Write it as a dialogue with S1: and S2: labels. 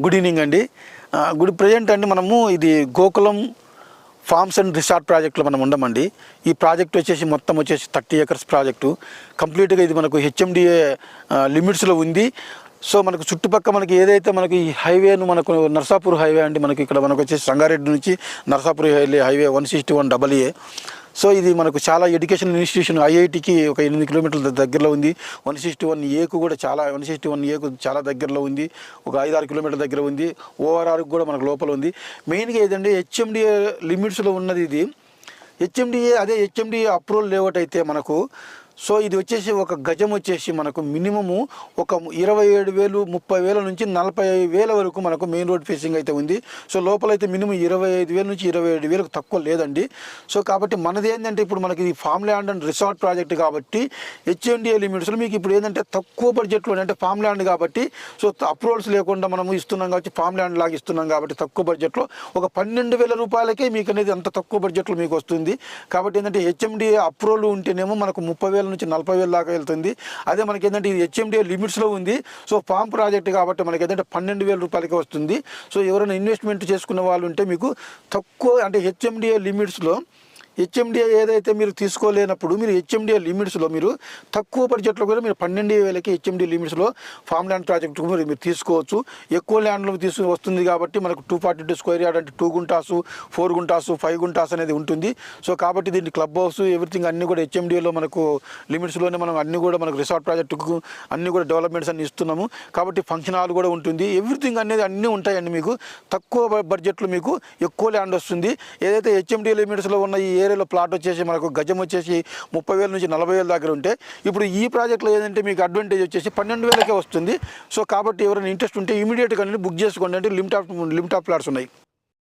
S1: Good evening అండి. Present అండి మనము ఇది గోకులం ఫార్మ్స్ అండ్ రిసార్ట్ ప్రాజెక్ట్లో మనం ఉండమండి. ఈ ప్రాజెక్ట్ వచ్చేసి మొత్తం వచ్చేసి 30 acres ప్రాజెక్టు. కంప్లీట్గా ఇది మనకు హెచ్ఎండిఏ లిమిట్స్లో ఉంది. సో మనకు చుట్టుపక్కల మనకి ఏదైతే మనకి ఈ హైవేను మనకు నర్సాపూర్ హైవే అండి, మనకి ఇక్కడ మనకు వచ్చేసి సంగారెడ్డి నుంచి నర్సాపూర్ హైవే 161AA. సో ఇది మనకు చాలా ఎడ్యుకేషనల్ ఇన్స్టిట్యూషన్ ఐఐటికి ఒక 8 కిలోమీటర్ల దగ్గరలో ఉంది. 161Aకు కూడా 161Aకు చాలా దగ్గరలో ఉంది. ఒక 5-6 కిలోమీటర్ల దగ్గర ఉంది. ఓఆర్ఆర్కి కూడా మనకు లోపల ఉంది. మెయిన్గా ఏదంటే హెచ్ఎండిఏ లిమిట్స్లో ఉన్నది ఇది. హెచ్ఎండిఏ అప్రూవల్ లేఅవుట్ అయితే మనకు సో ఇది వచ్చేసి ఒక గజం వచ్చేసి మనకు మినిమము ఒక 27,000 30,000 నుంచి 45,000 వరకు మనకు మెయిన్ రోడ్ ఫేసింగ్ అయితే ఉంది. సో లోపలైతే మినిమం 25,000 నుంచి 27,000 తక్కువ లేదండి. సో కాబట్టి మనది ఏంటంటే ఇప్పుడు మనకి ఇది farm land and resort project కాబట్టి హెచ్ఎండిఏ లిమిట్స్లో మీకు ఇప్పుడు ఏంటంటే తక్కువ బడ్జెట్లో అంటే ఫామ్ ల్యాండ్ కాబట్టి సో అప్రూవల్స్ లేకుండా మనము ఇస్తున్నాం కాబట్టి ఫామ్ ల్యాండ్ లాగా ఇస్తున్నాం కాబట్టి తక్కువ బడ్జెట్లో ఒక 12,000 రూపాయలకే మీకు అనేది అంత తక్కువ బడ్జెట్లో మీకు వస్తుంది. కాబట్టి ఏంటంటే హెచ్ఎండిఏ అప్రూవల్ ఉంటేనేమో మనకు 30,000 నుంచి 40,000 దాకా వెళ్తుంది. అదే మనకి ఏంటంటే ఇది హెచ్ఎండిఏ లిమిట్స్లో ఉంది. సో ఫామ్ ప్రాజెక్ట్ కాబట్టి మనకి ఏంటంటే 12,000 రూపాయలకే వస్తుంది. సో ఎవరైనా ఇన్వెస్ట్మెంట్ చేసుకున్న వాళ్ళు ఉంటే మీకు తక్కువ అంటే హెచ్ఎండిఏ లిమిట్స్లో హెచ్ఎండిఏ ఏదైతే మీరు తీసుకోలేనప్పుడు మీరు హెచ్ఎండిఏ లిమిట్స్లో మీరు తక్కువ బడ్జెట్లో కూడా మీరు 12,000కి హెచ్ఎండిఏ లిమిట్స్లో ఫామ్ ల్యాండ్ ప్రాజెక్ట్ మీరు తీసుకోవచ్చు. ఎక్కువ ల్యాండ్లో వస్తుంది కాబట్టి మనకు 242 స్క్వేర్ యార్డ్ అంటే 2 గుంటాసు 4 గుంటాసు 5 గుంటాస్ అనేది ఉంటుంది. సో కాబట్టి దీన్ని క్లబ్ హౌస్ ఎవ్రీథింగ్ అన్నీ కూడా హెచ్ఎండిఏలో మనకు లిమిట్స్లోనే మనం అన్నీ కూడా మనకు రిసార్ట్ ప్రాజెక్టుకు అన్నీ కూడా డెవలప్మెంట్స్ అన్ని ఇస్తున్నాము. కాబట్టి ఫంక్షన్ హాల్ కూడా ఉంటుంది. ఎవ్రీథింగ్ అనేది అన్నీ ఉంటాయండి. మీకు తక్కువ బడ్జెట్లో మీకు ఎక్కువ ల్యాండ్ వస్తుంది. ఏదైతే హెచ్ఎండిఏ లిమిట్స్లో ఉన్న ఈ ఏరియాలో ప్లాట్ వచ్చేసి మనకు గజం వచ్చేసి 30,000 నుంచి 40,000 దగ్గర ఉంటే ఇప్పుడు ఈ ప్రాజెక్ట్లో ఏంటంటే మీకు అడ్వాంటేజ్ వచ్చేసి 12,000కే వస్తుంది. సో కాబట్టి ఎవరైనా ఇంట్రెస్ట్ ఉంటే ఇమీడియట్గా బుక్ చేసుకోండి. అంటే లిమిట్ ఆఫ్ ప్లాట్స్ ఉన్నాయి.